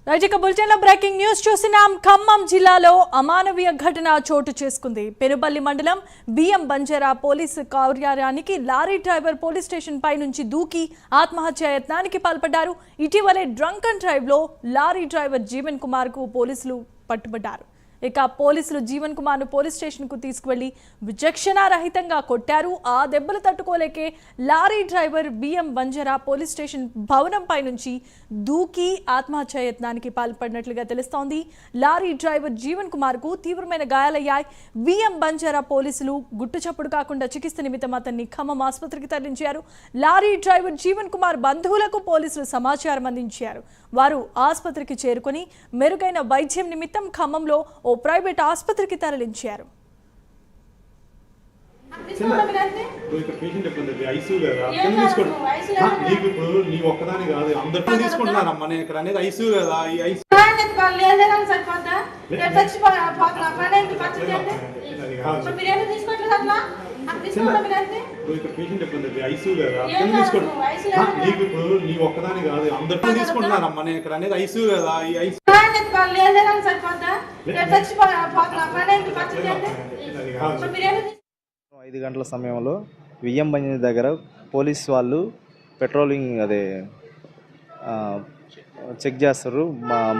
రాజకీయ బులెటిన్లో breaking news చూసినాం. ఖమ్మం జిల్లాలో అమానవీయ ఘటన చోటు చేసుకుంది. పెనుబల్లి మండలం బిఎం బంజారా పోలీసు కార్యాలయానికి లారీ డ్రైవర్ పోలీస్ స్టేషన్ పై నుంచి దూకి ఆత్మహత్య యత్నానికి పాల్పడ్డారు. ఇటీవలే డ్రంక్ అండ్ డ్రైవ్ లో లారీ డ్రైవర్ జీవన్ కుమార్ కు పోలీసులు పట్టుబడ్డారు. ఇక పోలీసులు జీవన్ కుమార్ ను పోలీస్ స్టేషన్ కు తీసుకువెళ్లి విచక్షణారహితంగా కొట్టారు. ఆ దెబ్బలు తట్టుకోలేకే లారీ డ్రైవర్ బిఎం బంజారా పోలీస్ స్టేషన్ భవనంపై నుంచి దూకి ఆత్మహత్య యత్నానికి పాల్పడినట్లుగా తెలుస్తోంది. లారీ డ్రైవర్ జీవన్ కుమార్ కు తీవ్రమైన గాయాలయ్యాయి. బిఎం బంజారా పోలీసులు గుట్టు చప్పుడు కాకుండా చికిత్స నిమిత్తం అతన్ని ఖమ్మం ఆసుపత్రికి తరలించారు. లారీ డ్రైవర్ జీవన్ కుమార్ బంధువులకు పోలీసులు సమాచారం అందించారు. వారు ఆసుపత్రికి చేరుకొని మెరుగైన వైద్యం నిమిత్తం ఖమ్మంలో ఓ ప్రైవేట్ ఆసుపత్రికి తరలించారు. ఐదు గంటల సమయంలో బిఎం బంజారా దగ్గర పోలీస్ వాళ్ళు పెట్రోలింగ్ చెక్ చేస్తారు.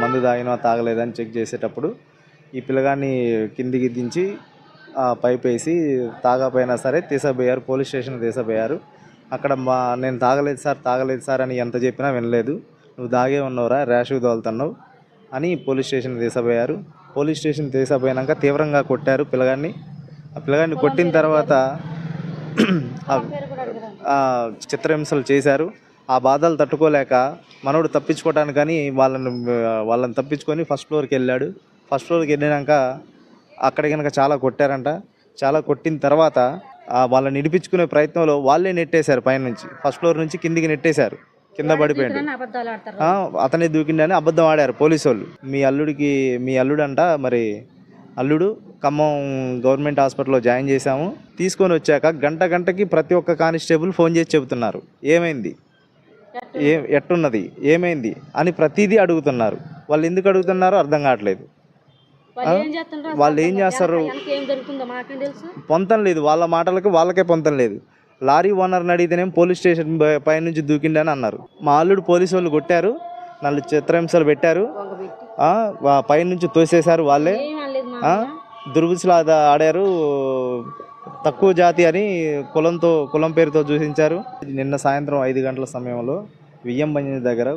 మందు తాగినా తాగలేదని చెక్ చేసేటప్పుడు ఈ పిల్లగాన్ని కిందికి దించి పైప్ వేసి తాగపోయినా సరే తీసపోయారు. Police station తీసపోయారు. అక్కడ నేను తాగలేదు సార్ అని ఎంత చెప్పినా వినలేదు. నువ్వు తాగే ఉన్నవరా, ర్యాష్ తోలుతున్నావు అని పోలీస్ స్టేషన్ తీసపోయారు. పోలీస్ స్టేషన్ తీసపోయాక తీవ్రంగా కొట్టారు పిల్లగాన్ని. ఆ పిల్లగాన్ని కొట్టిన తర్వాత చిత్రహింసలు చేశారు. ఆ బాధలు తట్టుకోలేక మనోడు తప్పించుకోవడానికి కానీ వాళ్ళని తప్పించుకొని ఫస్ట్ ఫ్లోర్కి వెళ్ళాడు. ఫస్ట్ ఫ్లోర్కి వెళ్ళినాక అక్కడ కనుక చాలా కొట్టారంట. చాలా కొట్టిన తర్వాత వాళ్ళని నిడిపించుకునే ప్రయత్నంలో వాళ్ళే నెట్టేశారు. పైనుంచి ఫస్ట్ ఫ్లోర్ నుంచి కిందికి నెట్టేశారు. కింద పడిపోయాడు. అతనే దూకిండని అబద్ధం ఆడారు పోలీసు వాళ్ళు. మీ అల్లుడు అంట, మరి అల్లుడు ఖమ్మం గవర్నమెంట్ హాస్పిటల్లో జాయిన్ చేశాము. తీసుకొని వచ్చాక గంటకి ప్రతి ఒక్క కానిస్టేబుల్ ఫోన్ చేసి చెబుతున్నారు ఏమైంది, ఎట్టున్నది, ఏమైంది అని ప్రతిదీ అడుగుతున్నారు. వాళ్ళు ఎందుకు అడుగుతున్నారో అర్థం కావట్లేదు. వాళ్ళు ఏం చేస్తారు, పొంతం లేదు. వాళ్ళ మాటలకు వాళ్ళకే పొంతం లేదు. లారీ ఓనర్ని అడిగితేనేమో పోలీస్ స్టేషన్ పై నుంచి దూకిండని అన్నారు. మా అల్లుడు పోలీసు వాళ్ళు కొట్టారు, నన్ను చిత్రహింసలు పెట్టారు, పైనుంచి తోసేశారు. వాళ్ళే దుర్బుసులు ఆడారు. తక్కువ జాతి అని కులం పేరుతో చూసించారు. నిన్న సాయంత్రం 5 గంటల సమయంలో బిఎం బంజారా దగ్గర